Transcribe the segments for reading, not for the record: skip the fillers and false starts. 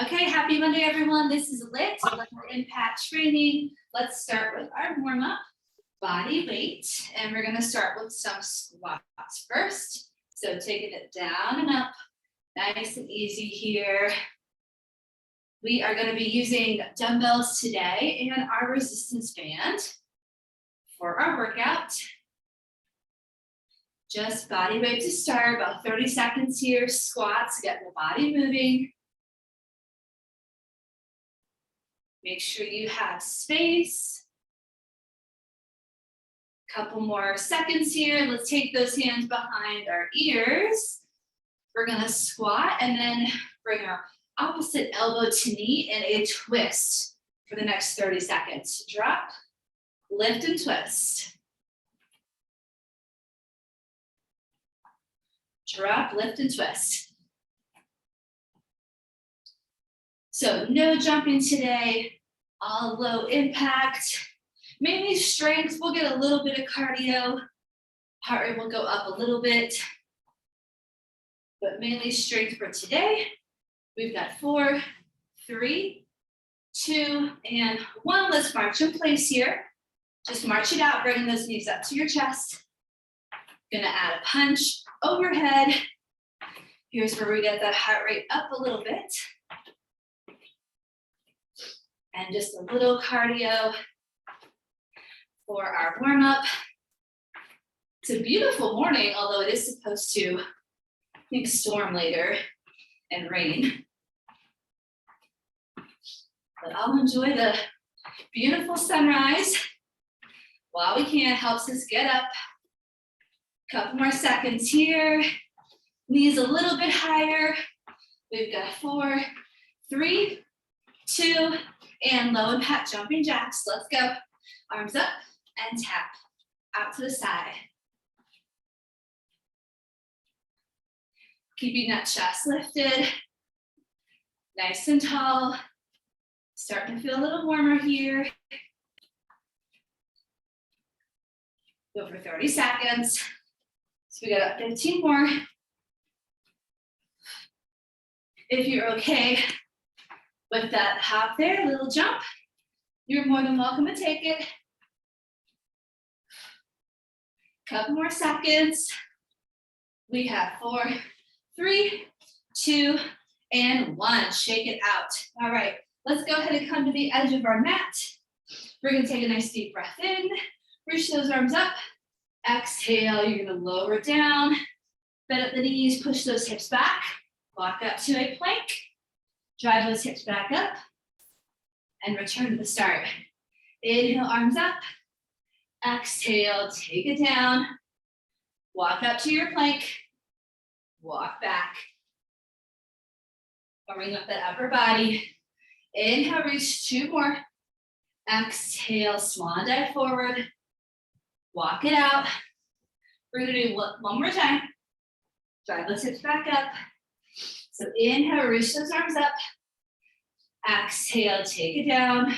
Okay, happy Monday, everyone. This is Lit, Impact Training. Let's start with our warm-up, body weight, and we're gonna start with some squats first. So taking it down and up, nice and easy here. We are gonna be using dumbbells today and our resistance band for our workout. Just body weight to start, about 30 seconds here, squats, get the body moving. Make sure you have space. Couple more seconds here. Let's take those hands behind our ears. We're gonna squat and then bring our opposite elbow to knee in a twist for the next 30 seconds. Drop, lift and twist. Drop, lift and twist. So no jumping today, all low impact, mainly strength. We'll get a little bit of cardio. Heart rate will go up a little bit, but mainly strength for today. We've got 4, 3, 2, and 1. Let's march in place here. Just march it out, bringing those knees up to your chest. Gonna add a punch overhead. Here's where we get that heart rate up a little bit. And just a little cardio for our warm-up. It's a beautiful morning, although it is supposed to, I think, storm later and rain. But I'll enjoy the beautiful sunrise while we can. Helps us get up. Couple more seconds here. Knees a little bit higher. We've got 4, 3, 2, and low impact jumping jacks. Let's go. Arms up and tap out to the side. Keeping that chest lifted. Nice and tall. Starting to feel a little warmer here. Go for 30 seconds. So we got 15 more. If you're okay with that hop there, little jump, you're more than welcome to take it. Couple more seconds. We have 4, 3, 2, and 1. Shake it out. All right, let's go ahead and come to the edge of our mat. We're gonna take a nice deep breath in, reach those arms up. Exhale, you're gonna lower down, bend at the knees, push those hips back, walk up to a plank. Drive those hips back up and return to the start. Inhale, arms up. Exhale, take it down. Walk up to your plank. Walk back. Warming up that upper body. Inhale, reach 2 more. Exhale, swan dive forward. Walk it out. We're gonna do one more time. Drive those hips back up. So inhale, reach those arms up. Exhale, take it down.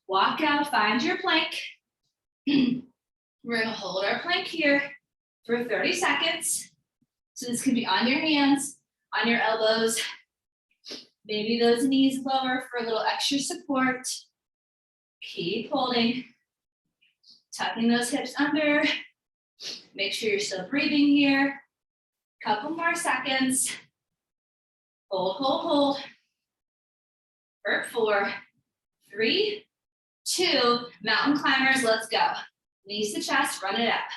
Walk out, find your plank. We're gonna hold our plank here for 30 seconds. So this can be on your hands, on your elbows. Maybe those knees lower for a little extra support. Keep holding. Tucking those hips under. Make sure you're still breathing here. Couple more seconds. Hold, hold, hold. For 4, 3, 2, mountain climbers, let's go. Knees to chest, run it up.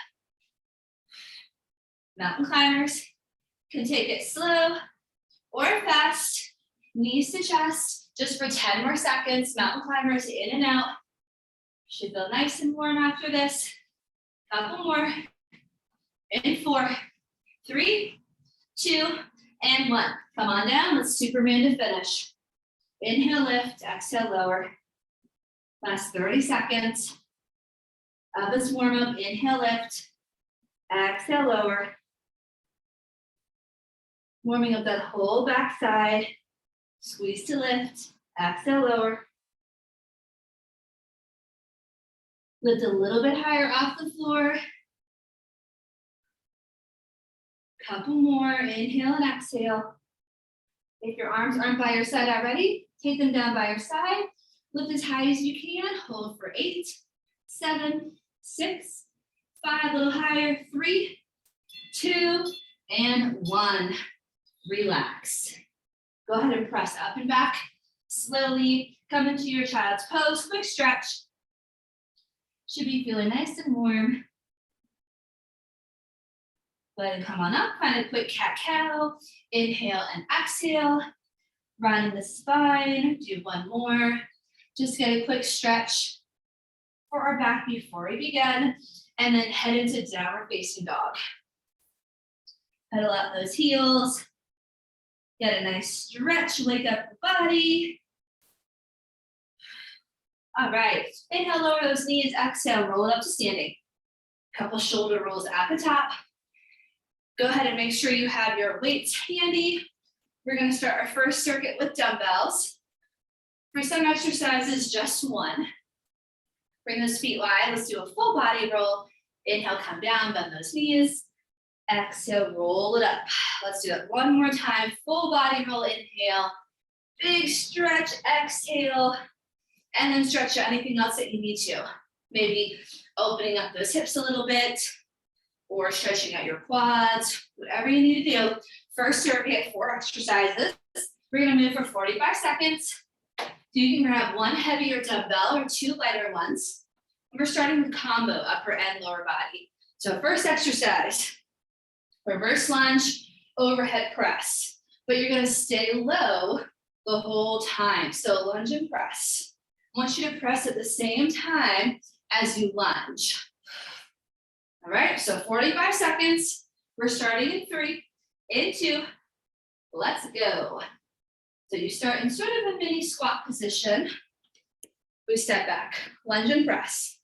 Mountain climbers, can take it slow or fast. Knees to chest, just for 10 more seconds. Mountain climbers in and out. Should feel nice and warm after this. Couple more. In 4, 3, 2, and 1. Come on down, let's Superman to finish. Inhale, lift, exhale, lower. Last 30 seconds. Of this warm up, inhale, lift, exhale, lower. Warming up that whole back side. Squeeze to lift, exhale, lower. Lift a little bit higher off the floor. Couple more, inhale and exhale. If your arms aren't by your side already, take them down by your side. Lift as high as you can. Hold for 8, 7, 6, 5, a little higher, 3, 2, and 1. Relax. Go ahead and press up and back. Slowly come into your child's pose. Quick stretch. Should be feeling nice and warm. Go ahead and come on up. Find a quick cat-cow. Inhale and exhale. Rounding the spine. Do one more. Just get a quick stretch for our back before we begin. And then head into downward facing dog. Pedal out those heels. Get a nice stretch, wake up the body. All right, inhale, lower those knees, exhale, roll it up to standing. Couple shoulder rolls at the top. Go ahead and make sure you have your weights handy. We're gonna start our first circuit with dumbbells. For some exercises, just one. Bring those feet wide, let's do a full body roll. Inhale, come down, bend those knees. Exhale, roll it up. Let's do it one more time. Full body roll, inhale. Big stretch, exhale. And then stretch out anything else that you need to. Maybe opening up those hips a little bit or stretching out your quads, whatever you need to do. First circuit, 4 exercises. We're gonna move for 45 seconds. You can grab one heavier dumbbell or 2 lighter ones. And we're starting with combo, upper and lower body. So first exercise, reverse lunge, overhead press. But you're gonna stay low the whole time. So lunge and press. I want you to press at the same time as you lunge. All right, so 45 seconds. We're starting in 3, in 2, let's go. So you start in sort of a mini squat position. We step back, lunge and press.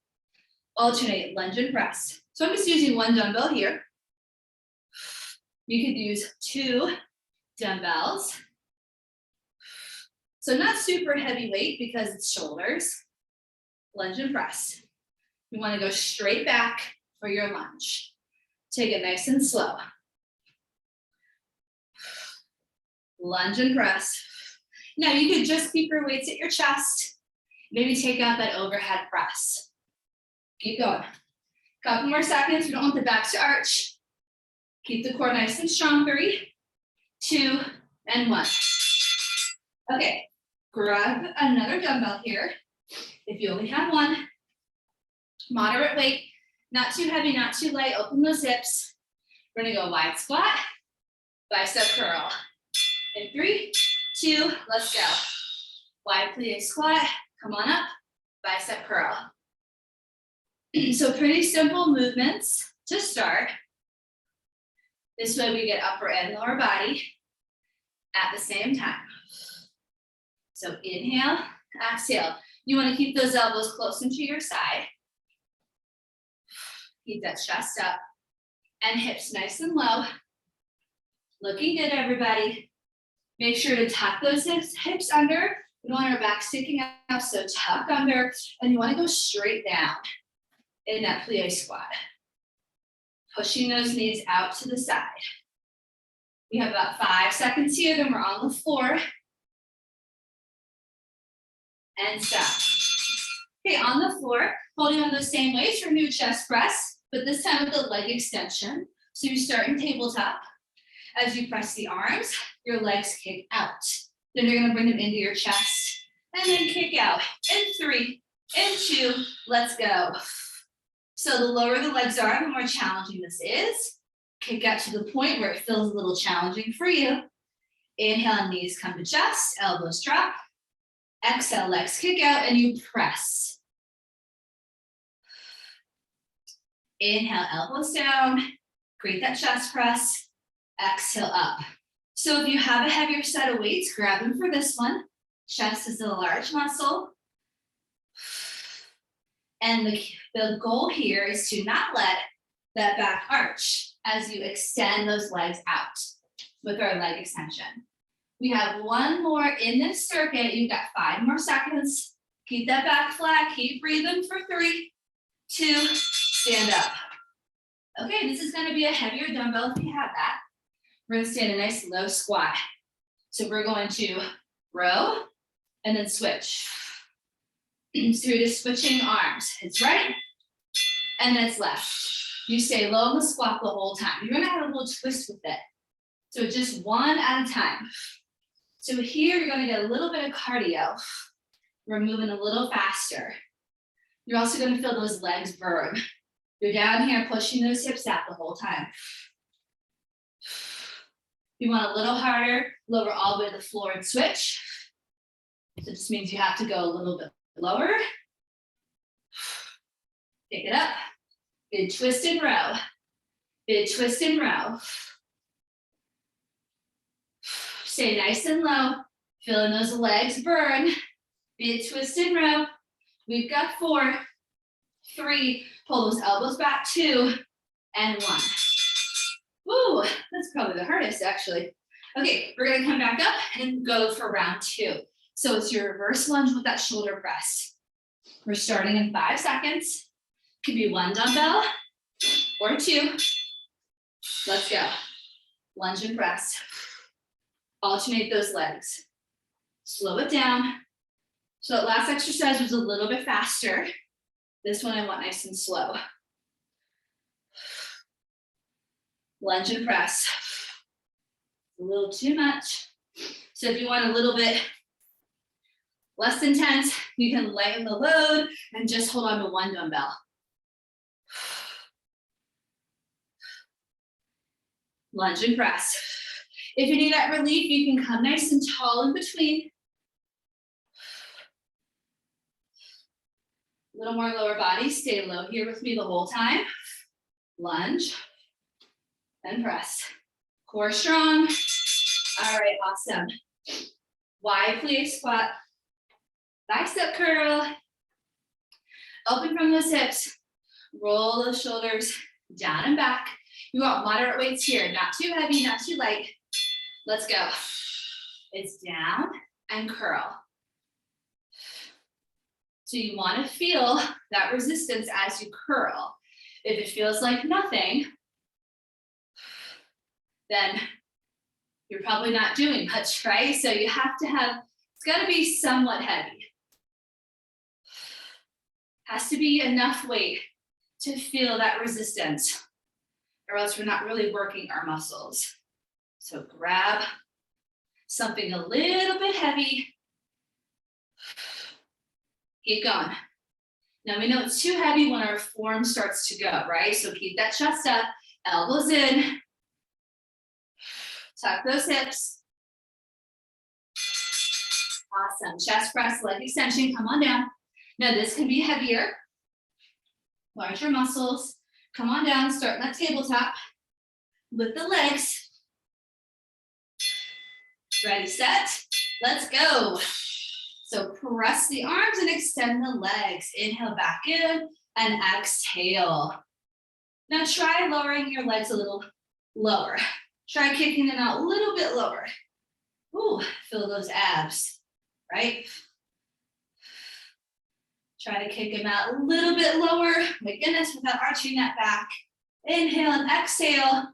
Alternate, lunge and press. So I'm just using one dumbbell here. You could use 2 dumbbells. So not super heavy weight because it's shoulders. Lunge and press. You want to go straight back for your lunge. Take it nice and slow. Lunge and press. Now you could just keep your weights at your chest. Maybe take out that overhead press. Keep going. Couple more seconds. We don't want the backs to arch. Keep the core nice and strong. 3, 2, and 1. Okay, grab another dumbbell here. If you only have one, moderate weight, not too heavy, not too light. Open those hips. We're gonna go wide squat, bicep curl. In 3, 2, let's go. Wide plie squat, come on up, bicep curl. So pretty simple movements to start. This way we get upper and lower body at the same time. So inhale, exhale. You want to keep those elbows close into your side. Keep that chest up and hips nice and low. Looking good, everybody. Make sure to tuck those hips under. We don't want our back sticking out, so tuck under. And you want to go straight down in that plie squat. Pushing those knees out to the side. We have about 5 seconds here, then we're on the floor. And stop. Okay, on the floor, holding on those same weights, for new chest press, but this time with the leg extension. So you start in tabletop. As you press the arms, your legs kick out. Then you're gonna bring them into your chest and then kick out. In 3, in 2, let's go. So the lower the legs are, the more challenging this is. Kick out to the point where it feels a little challenging for you. Inhale, knees come to chest, elbows drop. Exhale, legs kick out, and you press. Inhale, elbows down. Create that chest press. Exhale, up. So if you have a heavier set of weights, grab them for this one. Chest is a large muscle. And the goal here is to not let that back arch as you extend those legs out with our leg extension. We have one more in this circuit. You've got 5 more seconds. Keep that back flat. Keep breathing for 3, 2, stand up. Okay, this is going to be a heavier dumbbell if you have that. We're going to stay in a nice low squat. So we're going to row and then switch. So you're just switching arms. It's right and then it's left. You stay low in the squat the whole time. You're gonna have a little twist with it. So just one at a time. So here you're gonna get a little bit of cardio. We're moving a little faster. You're also gonna feel those legs burn. You're down here pushing those hips out the whole time. You want a little harder, lower all the way to the floor and switch. So it just means you have to go a little bit lower. Pick it up. Big twist and row. Big twist and row. Stay nice and low. Feeling those legs burn. Big twist and row. We've got 4, 3. Pull those elbows back, 2, and 1. Woo, that's probably the hardest actually. Okay, we're gonna come back up and go for round 2. So it's your reverse lunge with that shoulder press. We're starting in 5 seconds. Could be 1 dumbbell or 2. Let's go. Lunge and press. Alternate those legs. Slow it down. So that last exercise was a little bit faster. This one I want nice and slow. Lunge and press. A little too much. So if you want a little bit less intense, you can lighten the load and just hold on to 1 dumbbell. Lunge and press. If you need that relief, you can come nice and tall in between. A little more lower body, stay low here with me the whole time. Lunge and press. Core strong. All right, awesome. Wide plie squat. Bicep curl. Open from those hips. Roll those shoulders down and back. You want moderate weights here, not too heavy, not too light. Let's go. It's down and curl. So you want to feel that resistance as you curl. If it feels like nothing, then you're probably not doing much, right? So you have to have, it's got to be somewhat heavy. Has to be enough weight to feel that resistance, or else we're not really working our muscles. So grab something a little bit heavy. Keep going. Now we know it's too heavy when our form starts to go, right? So keep that chest up, elbows in. Tuck those hips. Awesome. Chest press, leg extension, come on down. Now this can be heavier. Larger muscles. Come on down, start in that tabletop. Lift the legs. Ready, set, let's go. So press the arms and extend the legs. Inhale back in and exhale. Now try lowering your legs a little lower. Try kicking them out a little bit lower. Ooh, feel those abs, right? Try to kick them out a little bit lower. My goodness, without arching that back. Inhale and exhale.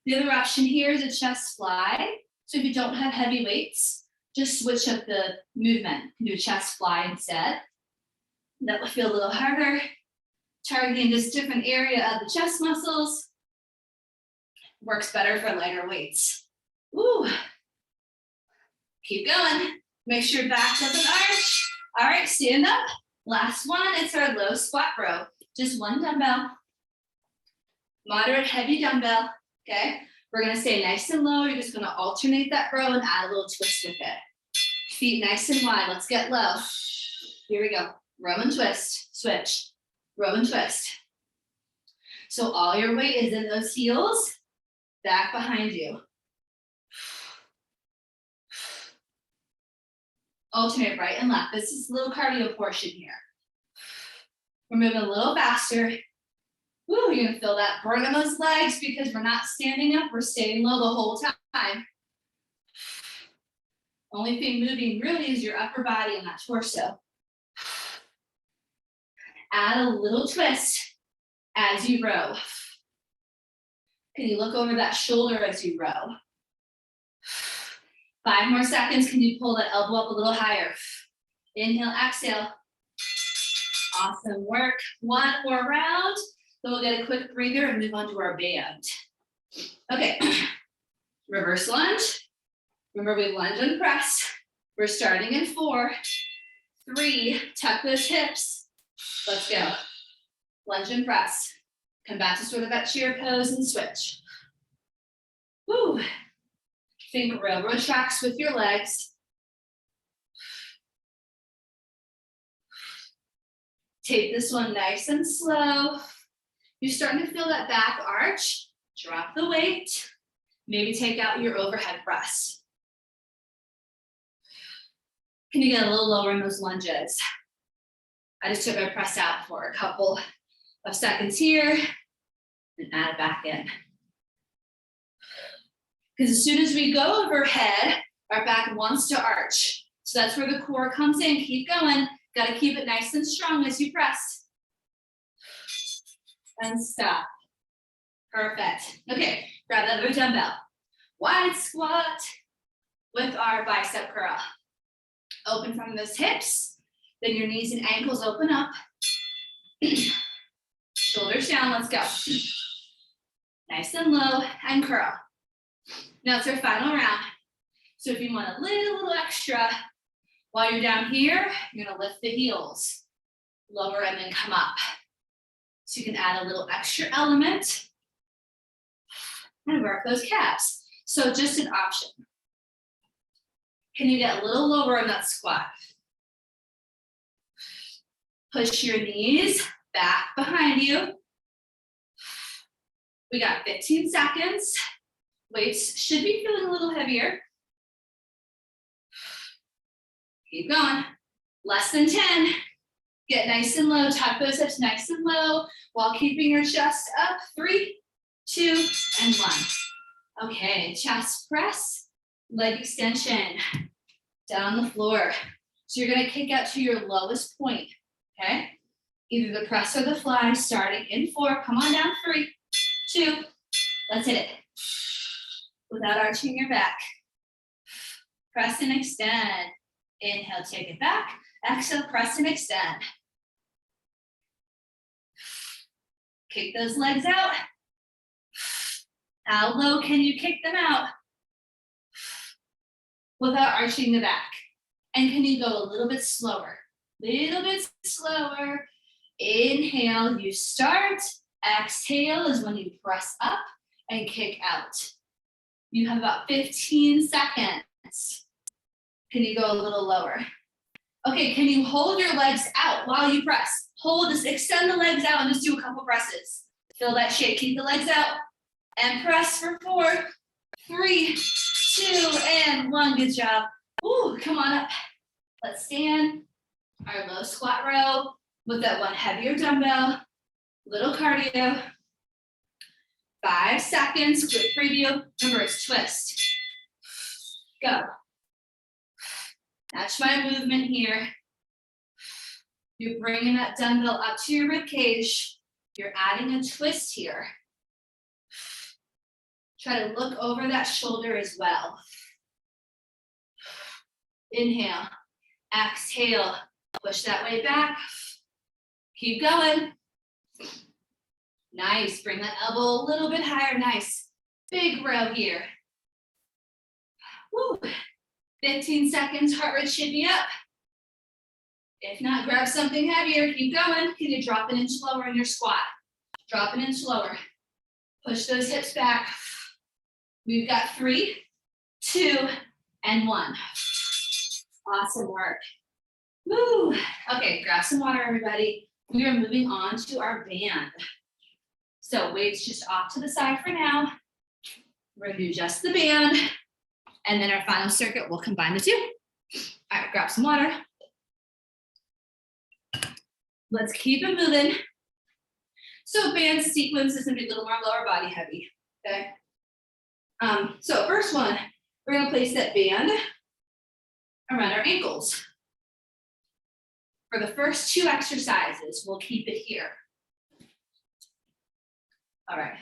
The other option here is a chest fly. So if you don't have heavy weights, just switch up the movement. You can do a chest fly instead. That will feel a little harder. Targeting this different area of the chest muscles. Works better for lighter weights. Ooh. Keep going. Make sure your back doesn't arch. All right, stand up. Last one, it's our low squat row. Just 1 dumbbell. Moderate heavy dumbbell, okay? We're gonna stay nice and low. You're just gonna alternate that row and add a little twist with it. Feet nice and wide, let's get low. Here we go, row and twist, switch, row and twist. So all your weight is in those heels, back behind you. Alternate right and left. This is a little cardio portion here. We're moving a little faster. Woo, you're gonna feel that burn on those legs because we're not standing up, we're staying low the whole time. Only thing moving really is your upper body and that torso. Add a little twist as you row. Can you look over that shoulder as you row? 5 more seconds. Can you pull that elbow up a little higher? Inhale, exhale. Awesome work. 1 more round. Then we'll get a quick breather and move on to our band. Okay, reverse lunge. Remember, we lunge and press. We're starting in 4, 3, tuck those hips. Let's go. Lunge and press. Come back to sort of that chair pose and switch. Woo. Think railroad tracks with your legs. Take this one nice and slow. You're starting to feel that back arch. Drop the weight. Maybe take out your overhead press. Can you get a little lower in those lunges? I just took my press out for a couple of seconds here and add it back in. Because as soon as we go overhead, our back wants to arch. So that's where the core comes in. Keep going. Got to keep it nice and strong as you press. And stop. Perfect. Okay, grab that other dumbbell. Wide squat with our bicep curl. Open from those hips. Then your knees and ankles open up. Shoulders down, let's go. Nice and low and curl. Now it's our final round. So if you want a little extra, while you're down here, you're gonna lift the heels, lower and then come up. So you can add a little extra element and work those calves. So just an option. Can you get a little lower in that squat? Push your knees back behind you. We got 15 seconds. Weights should be feeling a little heavier. Keep going. Less than 10. Get nice and low. Tuck those hips nice and low while keeping your chest up. 3, 2, and 1. Okay, chest press, leg extension, down on the floor. So you're gonna kick out to your lowest point, okay? Either the press or the fly, starting in 4. Come on down, 3, 2, let's hit it. Without arching your back. Press and extend. Inhale, take it back. Exhale, press and extend. Kick those legs out. How low can you kick them out? Without arching the back. And can you go a little bit slower? Little bit slower. Inhale, you start. Exhale is when you press up and kick out. You have about 15 seconds. Can you go a little lower? Okay, can you hold your legs out while you press? Hold this, extend the legs out and just do a couple presses. Feel that shake, keep the legs out. And press for 4, 3, 2, and 1. Good job. Ooh, come on up. Let's stand. Our low squat row with that one heavier dumbbell. Little cardio. 5 seconds, quick preview. Remember, it's twist. Go. Match my movement here. You're bringing that dumbbell up to your rib cage. You're adding a twist here. Try to look over that shoulder as well. Inhale, exhale, push that weight back. Keep going. Nice, bring that elbow a little bit higher, nice. Big row here. Woo. 15 seconds, heart rate should be up. If not, grab something heavier, keep going. Can you drop an inch lower in your squat? Drop an inch lower. Push those hips back. We've got 3, 2, and 1. Awesome work. Woo. Okay, grab some water, everybody. We are moving on to our band. So weights just off to the side for now. We're gonna do just the band. And then our final circuit, we'll combine the two. All right, grab some water. Let's keep it moving. So band sequence is gonna be a little more lower body heavy, okay? So first one, we're gonna place that band around our ankles. For the first 2 exercises, we'll keep it here. All right.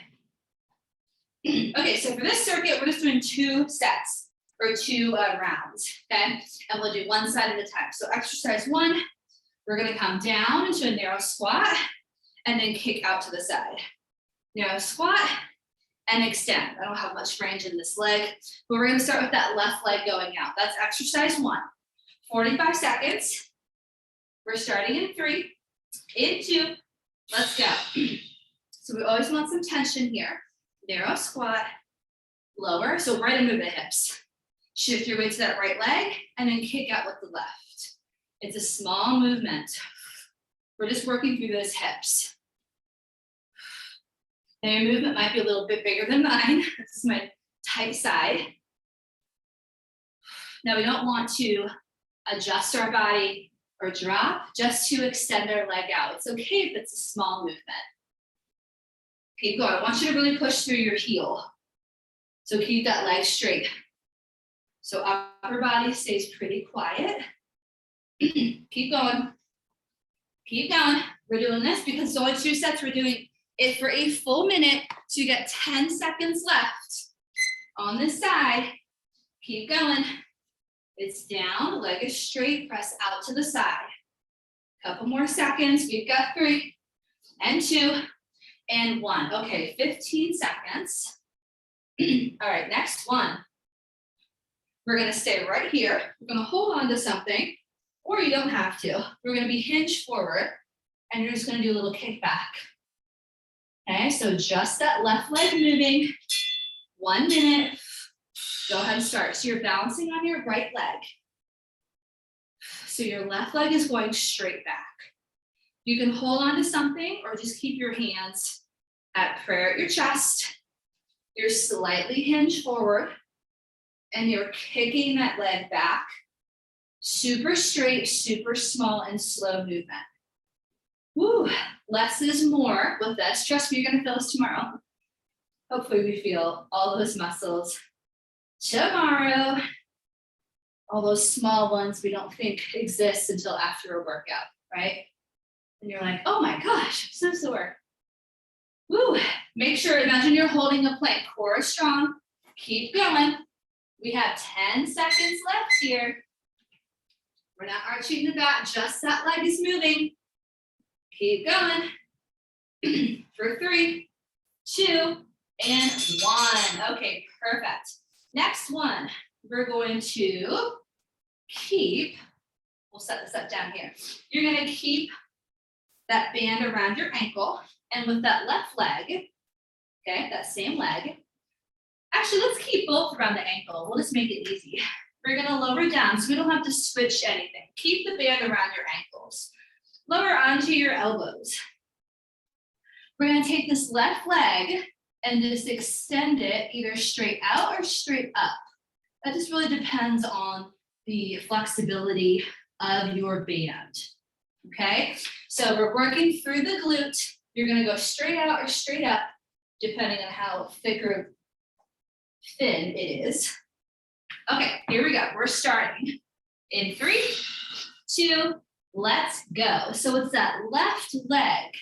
Okay, so for this circuit, we're just doing 2 sets. or two rounds, okay? And we'll do one side at a time. So exercise 1, we're gonna come down into a narrow squat and then kick out to the side. Narrow squat and extend. I don't have much range in this leg, but we're gonna start with that left leg going out. That's exercise 1. 45 seconds. We're starting in 3, in 2, let's go. So we always want some tension here. Narrow squat, lower, so right under the hips. Shift your weight to that right leg and then kick out with the left. It's a small movement. We're just working through those hips. Now your movement might be a little bit bigger than mine. This is my tight side. Now we don't want to adjust our body or drop, just to extend our leg out. It's okay if it's a small movement. Keep going. I want you to really push through your heel. So keep that leg straight. So upper body stays pretty quiet. Keep going. Keep going. We're doing this because it's only 2 sets. We're doing it for a full minute. So you get 10 seconds left on this side. Keep going. It's down, leg is straight, press out to the side. Couple more seconds. We've got 3 and 2 and 1. Okay, 15 seconds. All right, next one. We're gonna stay right here. We're gonna hold on to something, or you don't have to. We're gonna be hinged forward, and you're just gonna do a little kick back. Okay, so just that left leg moving. 1 minute. Go ahead and start. So you're balancing on your right leg. So your left leg is going straight back. You can hold on to something or just keep your hands at prayer at your chest. You're slightly hinged forward and you're kicking that leg back. Super straight, super small and slow movement. Woo, less is more with this. Trust me, you're gonna feel this tomorrow. Hopefully we feel all those muscles tomorrow. All those small ones we don't think exist until after a workout, right? And you're like, oh my gosh, I'm so sore. Woo, make sure, imagine you're holding a plank, core is strong, keep going. We have 10 seconds left here. We're not arching the back, just that leg is moving. Keep going. For 3, 2, and 1. Okay, perfect. Next one, we're going to keep, we'll set this up down here. You're gonna keep that band around your ankle, and with that left leg, okay, that same leg, actually let's keep both around the ankle. We'll just make it easy. We're gonna lower down so we don't have to switch anything. Keep the band around your ankles. Lower onto your elbows. We're gonna take this left leg and just extend it either straight out or straight up. That just really depends on the flexibility of your band, okay? So we're working through the glute. You're gonna go straight out or straight up, depending on how thick or thin it is. Okay, here we go. We're starting in 3, 2, let's go. So it's that left leg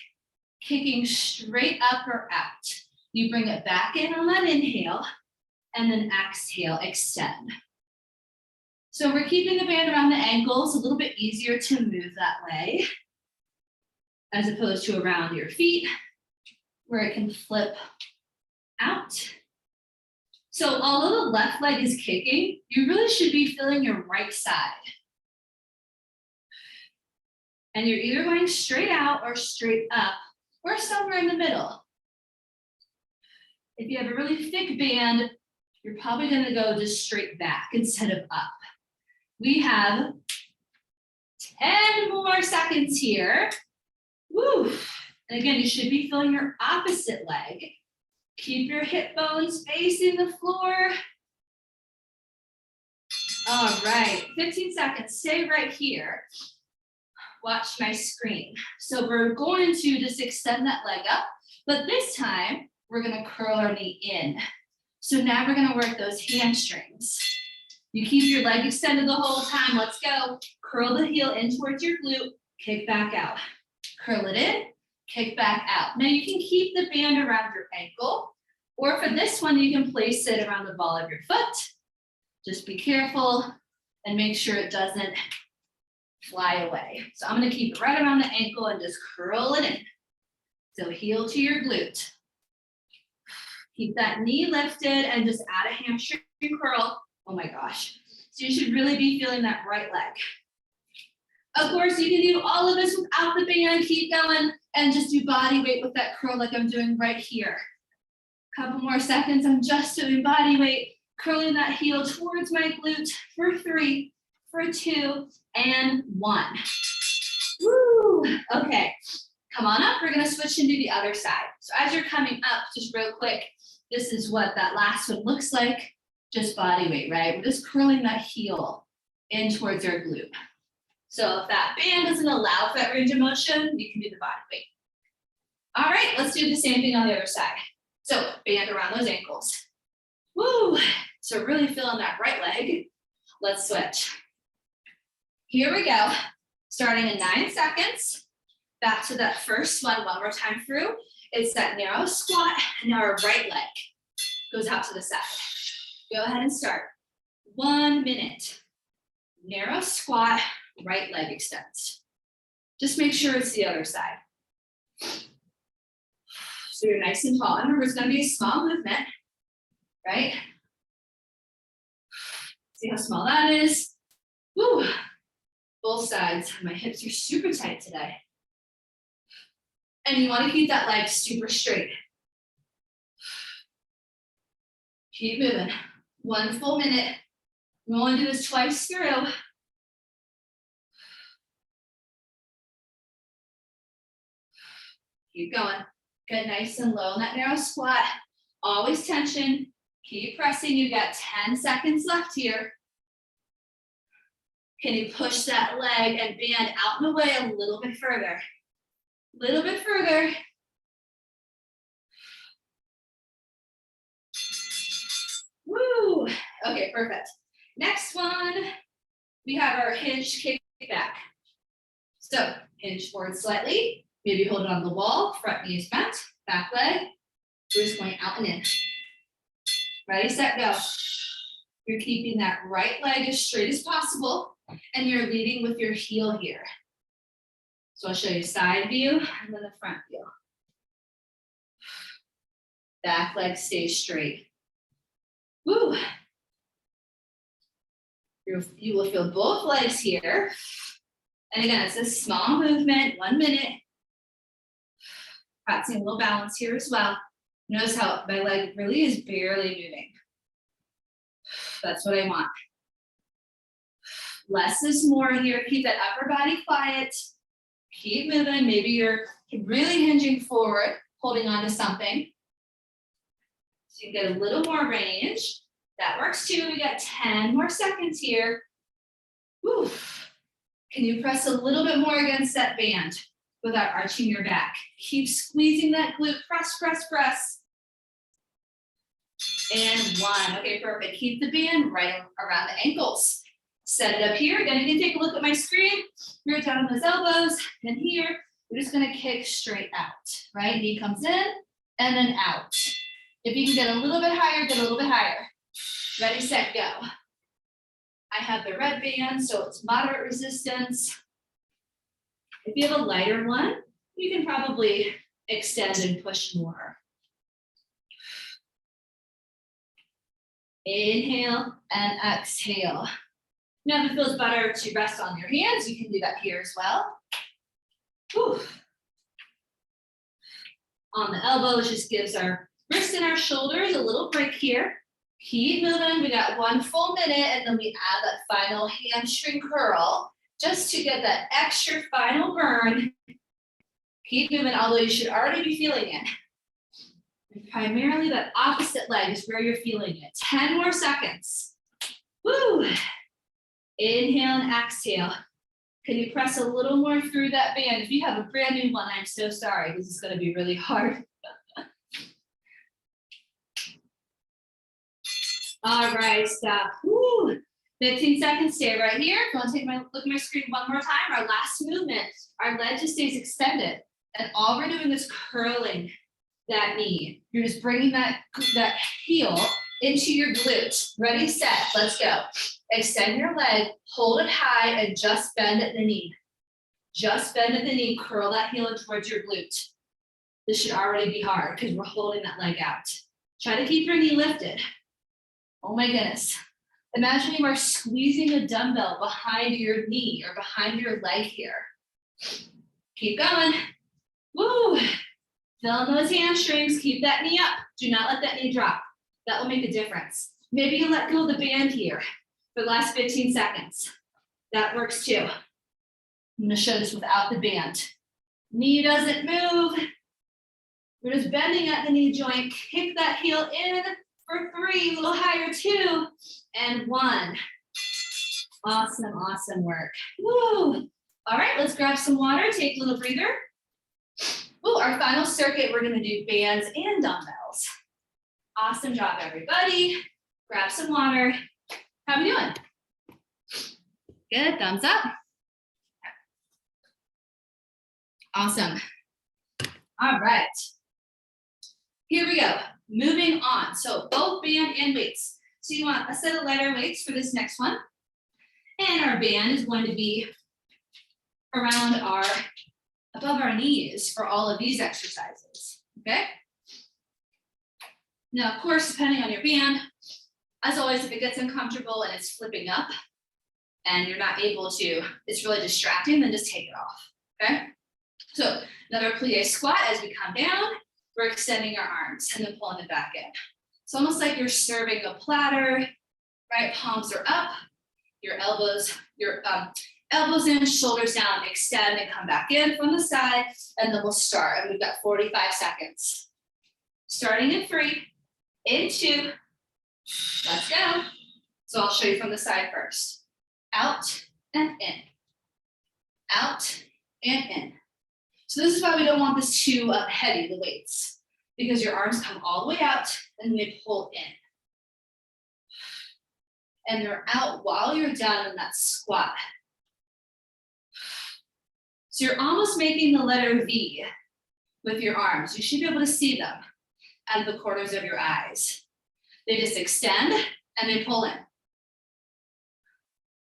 kicking straight up or out. You bring it back in on that inhale, and then exhale, extend. So we're keeping the band around the ankles, a little bit easier to move that way, as opposed to around your feet, where it can flip out. So although the left leg is kicking, you really should be feeling your right side. And you're either going straight out or straight up, or somewhere in the middle. If you have a really thick band, you're probably gonna go just straight back instead of up. We have 10 more seconds here. Woo. And again, you should be feeling your opposite leg. Keep your hip bones facing the floor. All right, 15 seconds, stay right here. Watch my screen. So we're going to just extend that leg up, but this time we're gonna curl our knee in. So now we're gonna work those hamstrings. You keep your leg extended the whole time, let's go. Curl the heel in towards your glute, kick back out. Curl it in, kick back out. Now you can keep the band around your ankle, or for this one, you can place it around the ball of your foot. Just be careful and make sure it doesn't fly away. So I'm gonna keep it right around the ankle and just curl it in. So heel to your glute. Keep that knee lifted and just add a hamstring curl. Oh my gosh. So you should really be feeling that right leg. Of course, you can do all of this without the band. Keep going and just do body weight with that curl like I'm doing right here. Couple more seconds. I'm just doing body weight, curling that heel towards my glute for 3, for 2, and 1. Woo! Okay, come on up. We're gonna switch and do the other side. So as you're coming up, just real quick, this is what that last one looks like. Just body weight, right? We're just curling that heel in towards our glute. So if that band doesn't allow for that range of motion, you can do the body weight. All right, let's do the same thing on the other side. So band around those ankles. Woo! So really feeling that right leg. Let's switch. Here we go. Starting in 9 seconds. Back to that first one more time through. It's that narrow squat, and now our right leg goes out to the side. Go ahead and start. 1 minute. Narrow squat, right leg extends. Just make sure it's the other side. So you're nice and tall. And remember, it's gonna be a small movement, right? See how small that is? Woo! Both sides. My hips are super tight today. And you wanna keep that leg super straight. Keep moving. 1 full minute. We only do this twice through. Keep going. Get nice and low in that narrow squat. Always tension. Keep pressing. You got 10 seconds left here. Can you push that leg and band out and away a little bit further? Little bit further. Woo! Okay, perfect. Next one, we have our hinge kick back. So hinge forward slightly. Maybe hold it on the wall. Front knee is bent. Back leg. We're just going out and in. Ready, set, go. You're keeping that right leg as straight as possible, and you're leading with your heel here. So I'll show you side view and then the front view. Back leg stays straight. Woo! You will feel both legs here. And again, it's a small movement, 1 minute. Practicing a little balance here as well. Notice how my leg really is barely moving. That's what I want. Less is more here. Keep that upper body quiet. Keep moving. Maybe you're really hinging forward, holding on to something. So you get a little more range. That works too. We got 10 more seconds here. Woo. Can you press a little bit more against that band without arching your back? Keep squeezing that glute. Press, press, press. And 1. Okay, perfect. Keep the band right around the ankles. Set it up here. Again, you can take a look at my screen. Root down on those elbows. And here, we're just going to kick straight out, right? Knee comes in and then out. If you can get a little bit higher, get a little bit higher. Ready, set, go. I have the red band, so it's moderate resistance. If you have a lighter one, you can probably extend and push more. Inhale and exhale. Now, if it feels better to rest on your hands, you can do that here as well. Whew. On the elbows, just gives our wrists and our shoulders a little break here. Keep moving. We got 1 full minute, and then we add that final hamstring curl just to get that extra final burn. Keep moving, although you should already be feeling it. And primarily that opposite leg is where you're feeling it. 10 more seconds. Woo! Inhale and exhale. Can you press a little more through that band? If you have a brand new one, I'm so sorry. This is going to be really hard. All right, stop. Woo. 15 seconds, stay right here. If you want to look at my screen one more time, our last movement, our leg just stays extended. And all we're doing is curling that knee. You're just bringing that heel into your glute. Ready, set, let's go. Extend your leg, hold it high, and just bend at the knee. Just bend at the knee, curl that heel in towards your glute. This should already be hard because we're holding that leg out. Try to keep your knee lifted. Oh my goodness. Imagine you are squeezing a dumbbell behind your knee or behind your leg here. Keep going. Woo. Fill in those hamstrings, keep that knee up. Do not let that knee drop. That will make a difference. Maybe you let go of the band here for the last 15 seconds. That works too. I'm gonna show this without the band. Knee doesn't move. We're just bending at the knee joint. Kick that heel in for 3, a little higher, 2, and 1. Awesome, awesome work. Woo. All right, let's grab some water, take a little breather. Ooh, our final circuit, we're gonna do bands and dumbbells. Awesome job, everybody. Grab some water. How we doing? Good, thumbs up. Awesome. All right. Here we go, moving on. So both band and weights. So you want a set of lighter weights for this next one. And our band is going to be around above our knees for all of these exercises, okay? Now, of course, depending on your band, as always, if it gets uncomfortable and it's flipping up and you're not able to, it's really distracting, then just take it off, okay? So another plie squat as we come down, we're extending our arms and then pulling it back in. It's almost like you're serving a platter, right? Palms are up, your elbows in, shoulders down, extend and come back in from the side, and then we'll start. And we've got 45 seconds. Starting in 3, in 2, let's go. So I'll show you from the side first. Out and in, out and in. So this is why we don't want this too heavy, the weights, because your arms come all the way out and they pull in. And they're out while you're down in that squat. So you're almost making the letter V with your arms. You should be able to see them out of the corners of your eyes. They just extend and they pull in.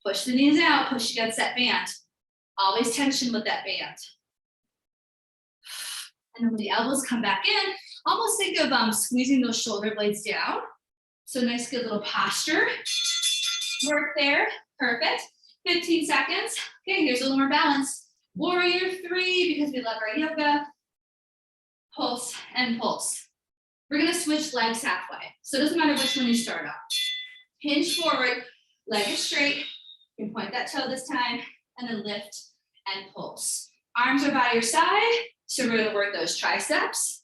Push the knees out, push against that band. Always tension with that band. And then when the elbows come back in, almost think of squeezing those shoulder blades down. So nice, good little posture work there. Perfect. 15 seconds. Okay, here's a little more balance. Warrior 3, because we love our yoga. Pulse and pulse. We're gonna switch legs halfway. So it doesn't matter which one you start on. Hinge forward, leg is straight. You can point that toe this time, and then lift and pulse. Arms are by your side. So we're gonna work those triceps.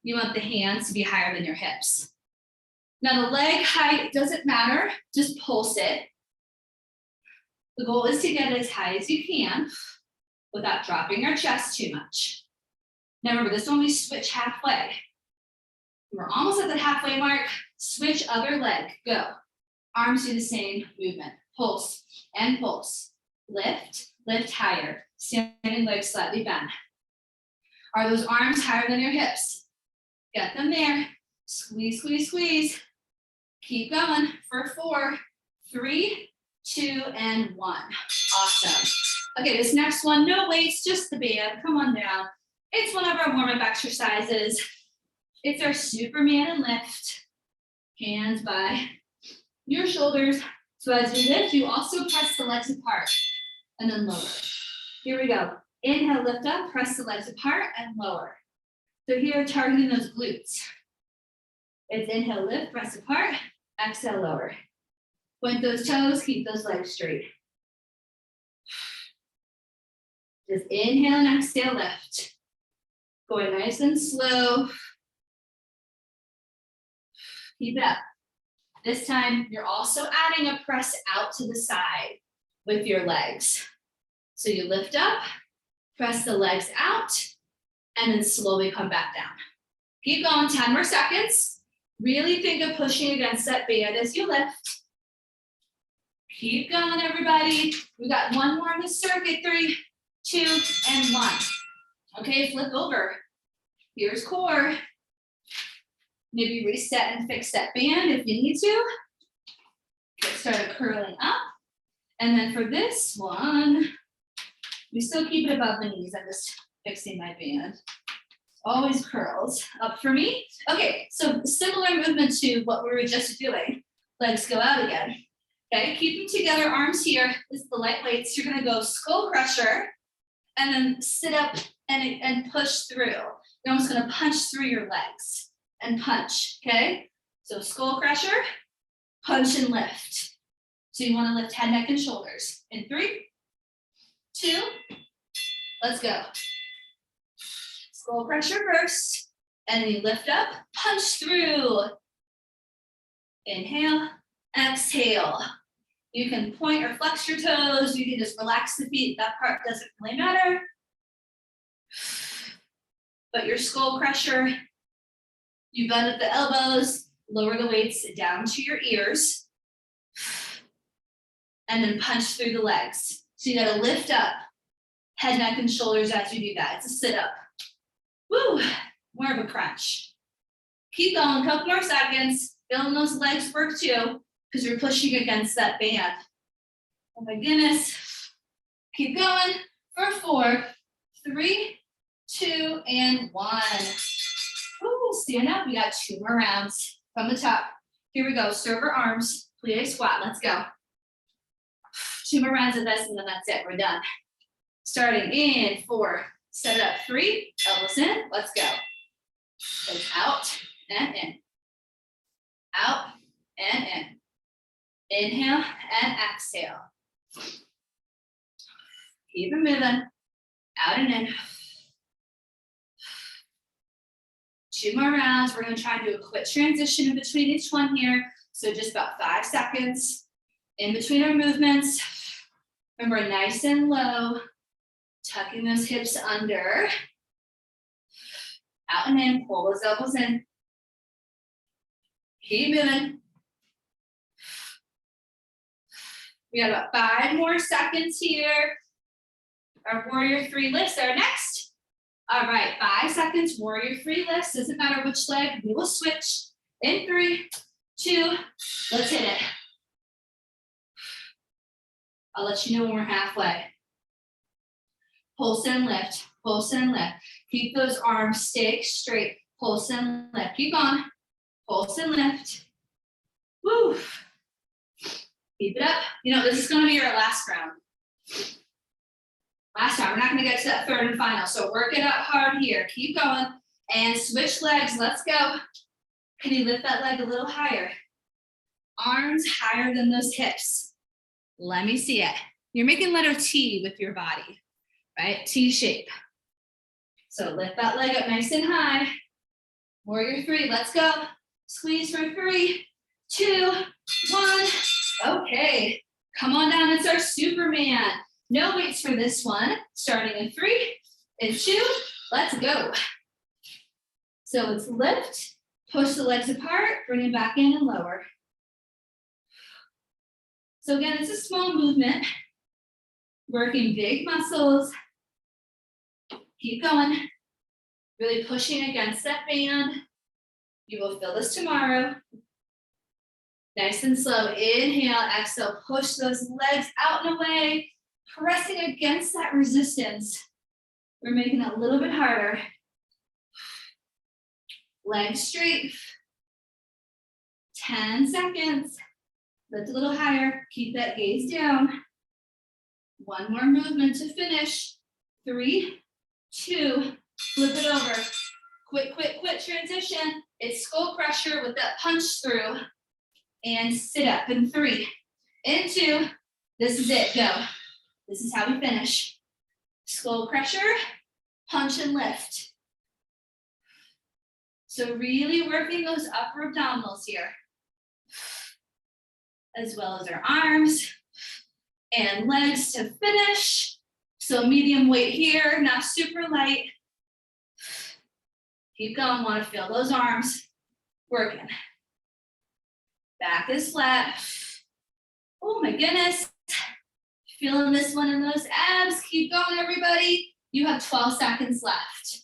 You want the hands to be higher than your hips. Now the leg height doesn't matter, just pulse it. The goal is to get as high as you can without dropping our chest too much. Now remember, this one we switch halfway. We're almost at the halfway mark, switch other leg, go. Arms do the same movement, pulse and pulse. Lift, lift higher, standing leg slightly bent. Are those arms higher than your hips? Get them there. Squeeze, squeeze, squeeze. Keep going for 4, 3, 2, and 1. Awesome. Okay, this next one, no weights, just the band. Come on down. It's one of our warm-up exercises. It's our Superman and lift. Hands by your shoulders. So as you lift, you also press the legs apart and then lower. Here we go. Inhale, lift up, press the legs apart and lower. So here, targeting those glutes. It's inhale, lift, press apart, exhale, lower. Point those toes, keep those legs straight. Just inhale and exhale, lift. Going nice and slow. Keep it up. This time, you're also adding a press out to the side with your legs. So you lift up, press the legs out, and then slowly come back down. Keep going, 10 more seconds. Really think of pushing against that band as you lift. Keep going, everybody. We got one more in the circuit, 3, 2, and 1. Okay, flip over. Here's core. Maybe reset and fix that band if you need to. Get started curling up. And then for this one, we still keep it above the knees. I'm just fixing my band. Always curls up for me. Okay, so similar movement to what we were just doing. Legs go out again. Okay, keep them together, arms here. This is the light weights. You're gonna go skull crusher and then sit up and push through. You're almost gonna punch through your legs and punch, okay? So skull crusher, punch and lift. So you wanna lift head, neck, and shoulders. In 3, 2, let's go. Skull crusher first, and then you lift up, punch through. Inhale, exhale. You can point or flex your toes. You can just relax the feet. That part doesn't really matter. But your skull crusher, you bend at the elbows, lower the weights down to your ears, and then punch through the legs. So you gotta lift up head, neck, and shoulders as you do that. It's a sit-up. Woo, more of a crunch. Keep going, couple more seconds. Feeling those legs work too, because you're pushing against that band. Oh my goodness. Keep going for 4, 3, 2, and 1. Woo, stand up. We got 2 more rounds from the top. Here we go. Server arms, plie squat. Let's go. 2 more rounds of this, and then that's it. We're done. Starting in 4. Set it up. 3, elbows in. Let's go. Goes out and in. Out and in. Inhale and exhale. Keep it moving. Out and in. 2 more rounds. We're going to try and do a quick transition in between each one here. So just about 5 seconds in between our movements. Remember, nice and low. Tucking those hips under. Out and in. Pull those elbows in. Keep moving. We got about 5 more seconds here. Our warrior 3 lifts are next. All right, 5 seconds, warrior 3 lifts. Doesn't matter which leg, we will switch. In 3, 2, let's hit it. I'll let you know when we're halfway. Pulse and lift, pulse and lift. Keep those arms stay straight. Pulse and lift. Keep on. Pulse and lift. Woo. Keep it up. You know, this is going to be our last round. Last round. We're not going to get to that third and final. So work it out hard here. Keep going. And switch legs. Let's go. Can you lift that leg a little higher? Arms higher than those hips. Let me see it. You're making letter T with your body, right? T shape. So lift that leg up nice and high. Warrior 3. Let's go. Squeeze for 3, 2, 1. Okay, come on down. It's our Superman. No weights for this one. Starting in 3 and 2. Let's go. So let's lift, push the legs apart, bring it back in and lower. So again, it's a small movement. Working big muscles. Keep going. Really pushing against that band. You will feel this tomorrow. Nice and slow. Inhale, exhale. Push those legs out and away. Pressing against that resistance. We're making it a little bit harder. Legs straight. 10 seconds. Lift a little higher. Keep that gaze down. 1 more movement to finish. 3, 2, flip it over. Quick transition. It's skull crusher with that punch through. And sit up in 3, in 2. This is it, go. This is how we finish. Skull crusher, punch and lift. So really working those upper abdominals here. As well as our arms and legs to finish. So medium weight here, not super light. Keep going, want to feel those arms working. Back is flat. Oh my goodness. Feeling this one in those abs. Keep going, everybody. You have 12 seconds left.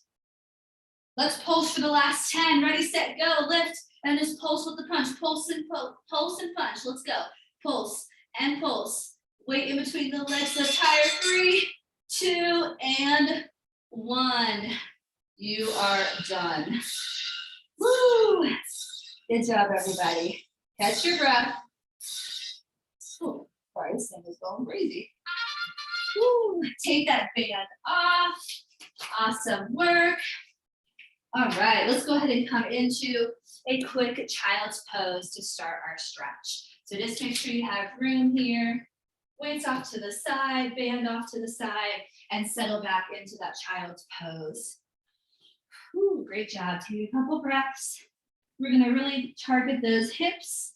Let's pulse for the last 10. Ready, set, go. Lift and just pulse with the punch. Pulse and pulse and punch. Let's go. Pulse and pulse. Weight in between the legs. Lift higher. 3, 2, and 1. You are done. Woo! Good job, everybody. Catch your breath. Oh, sorry, this thing is going crazy. Woo! Take that band off. Awesome work. All right, let's go ahead and come into a quick child's pose to start our stretch. So just make sure you have room here. Weights off to the side, band off to the side, and settle back into that child's pose. Whew, great job. Take a couple breaths. We're gonna really target those hips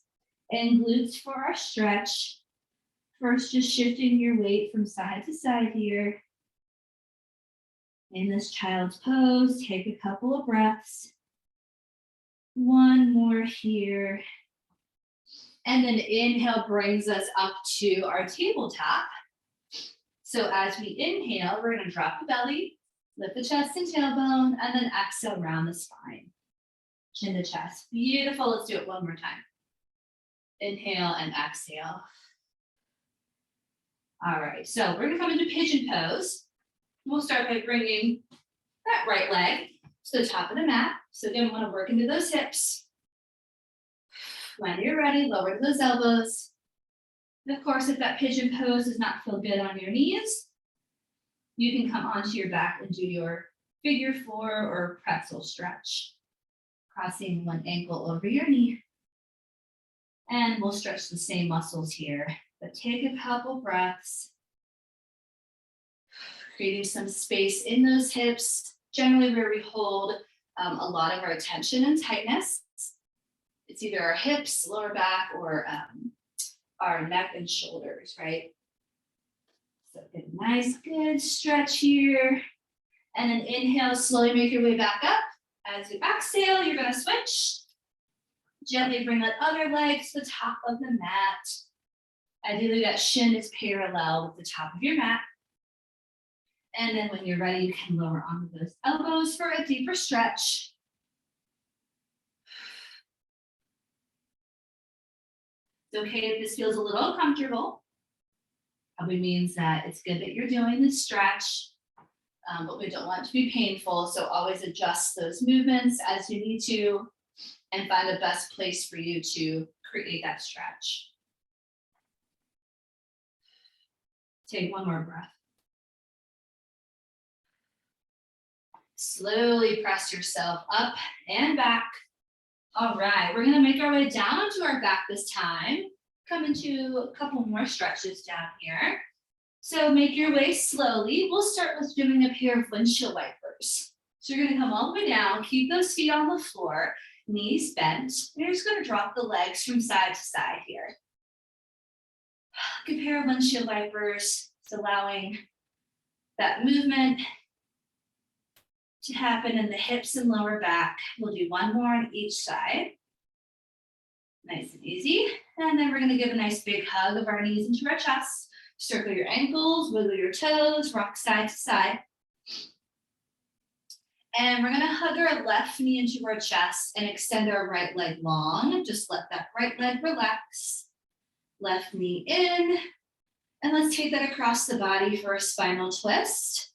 and glutes for our stretch. First, just shifting your weight from side to side here. In this child's pose, take a couple of breaths. One more here. And then inhale brings us up to our tabletop. So as we inhale, we're gonna drop the belly, lift the chest and tailbone, and then exhale round the spine. Chin to chest. Beautiful. Let's do it one more time. Inhale and exhale. All right, so we're gonna come into pigeon pose. We'll start by bringing that right leg to the top of the mat. So again, we want to work into those hips. When you're ready, lower those elbows. And of course, if that pigeon pose does not feel good on your knees, you can come onto your back and do your figure 4 or pretzel stretch. Crossing one ankle over your knee. And we'll stretch the same muscles here, but take a couple breaths. Creating some space in those hips, generally where we hold a lot of our tension and tightness. It's either our hips, lower back, or our neck and shoulders, right? So get a nice, good stretch here. And then inhale, slowly make your way back up. As you exhale, you're gonna switch. Gently bring that other leg to the top of the mat. Ideally, that shin is parallel with the top of your mat. And then when you're ready, you can lower onto those elbows for a deeper stretch. It's okay if this feels a little uncomfortable. Probably means that it's good that you're doing this stretch, but we don't want it to be painful. So always adjust those movements as you need to and find the best place for you to create that stretch. Take one more breath. Slowly press yourself up and back. All right, we're gonna make our way down onto our back this time. Come into a couple more stretches down here. So make your way slowly. We'll start with doing a pair of windshield wipers. So you're gonna come all the way down, keep those feet on the floor, knees bent. And you're just gonna drop the legs from side to side here. Good pair of windshield wipers. It's allowing that movement to happen in the hips and lower back. We'll do one more on each side. Nice and easy. And then we're gonna give a nice big hug of our knees into our chest. Circle your ankles, wiggle your toes, rock side to side. And we're gonna hug our left knee into our chest and extend our right leg long. Just let that right leg relax. Left knee in. And let's take that across the body for a spinal twist.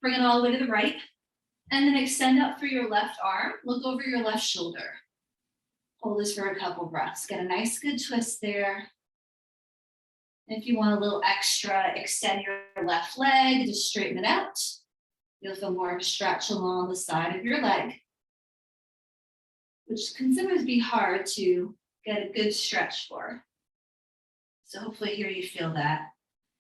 Bring it all the way to the right. And then extend out through your left arm. Look over your left shoulder. Hold this for a couple breaths. Get a nice good twist there. If you want a little extra, extend your left leg, just straighten it out. You'll feel more of a stretch along the side of your leg, which can sometimes be hard to get a good stretch for. So hopefully here you feel that.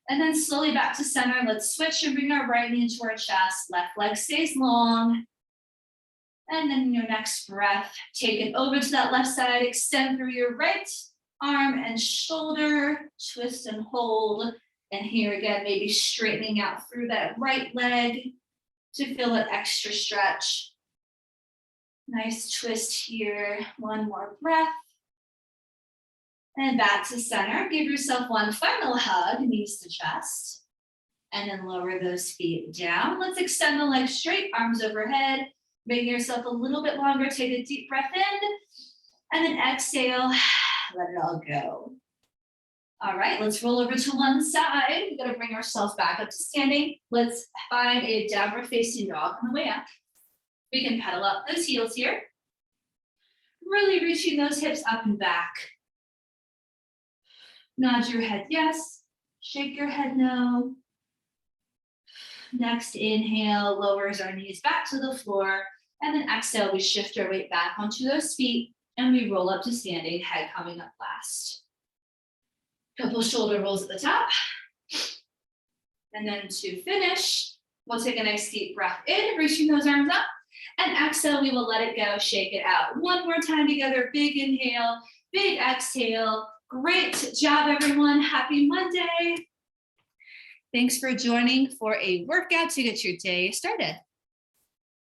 And then slowly back to center. Let's switch and bring our right knee into our chest. Left leg stays long. And then in your next breath, take it over to that left side. Extend through your right arm and shoulder. Twist and hold. And here again, maybe straightening out through that right leg to feel that extra stretch. Nice twist here. One more breath. And back to center. Give yourself one final hug, knees to chest. And then lower those feet down. Let's extend the legs straight, arms overhead. Making yourself a little bit longer, take a deep breath in, and then exhale, let it all go. All right, let's roll over to one side. We're gonna bring ourselves back up to standing. Let's find a downward facing dog on the way up. We can pedal up those heels here. Really reaching those hips up and back. Nod your head yes, shake your head no. Next inhale lowers our knees back to the floor, and then exhale, we shift our weight back onto those feet and we roll up to standing, head coming up last. Couple shoulder rolls at the top. And then to finish, we'll take a nice deep breath in, reaching those arms up, and exhale, we will let it go, shake it out. One more time together, big inhale, big exhale. Great job, everyone. Happy Monday. Thanks for joining for a workout to get your day started.